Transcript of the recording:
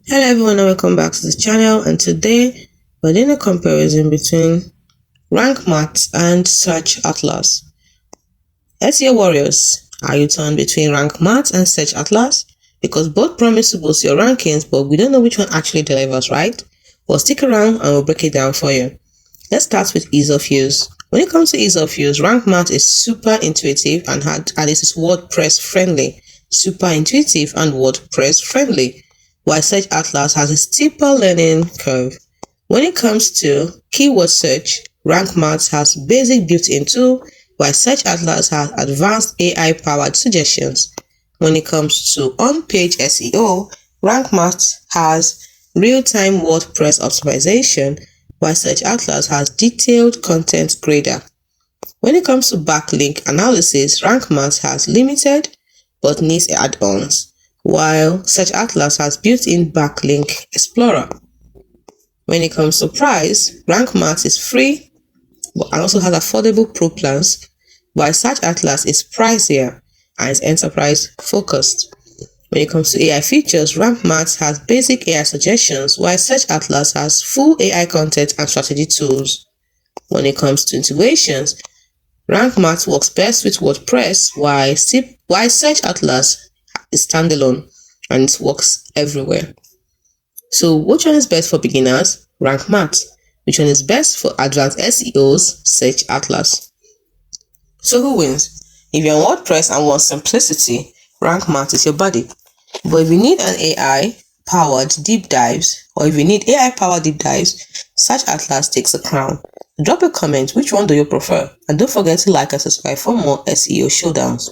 Hello everyone and welcome back to the channel, and today we're doing a comparison between Rank Math and SearchAtlas. SEO warriors, are you torn between Rank Math and SearchAtlas? Because both promise to boost your rankings, but we don't know which one actually delivers, right? Well, stick around and we'll break it down for you. Let's start with ease of use. When it comes to ease of use, Rank Math is super intuitive and this is WordPress friendly. Super intuitive and WordPress friendly. While SearchAtlas has a steeper learning curve. When it comes to keyword search, Rank Math has basic built-in tool, while SearchAtlas has advanced AI-powered suggestions. When it comes to on-page SEO, Rank Math has real-time WordPress optimization, while SearchAtlas has detailed content grader. When it comes to backlink analysis, Rank Math has limited but needs add-ons, while SearchAtlas has built-in backlink explorer. When it comes to price, Rank Math is free and also has affordable pro plans, while SearchAtlas is pricier and is enterprise focused. When it comes to AI features, Rank Math has basic AI suggestions, while SearchAtlas has full AI content and strategy tools. When it comes to integrations, Rank Math works best with WordPress, while SearchAtlas is standalone and it works everywhere. So which one is best for beginners? Rank Math. Which one is best for advanced SEOs? SearchAtlas. So who wins? If you're on WordPress and want simplicity, Rank Math is your buddy. But if you need an AI-powered deep dives, or if you need AI-powered deep dives, SearchAtlas takes the crown. Drop a comment which one do you prefer, and don't forget to like and subscribe for more SEO showdowns.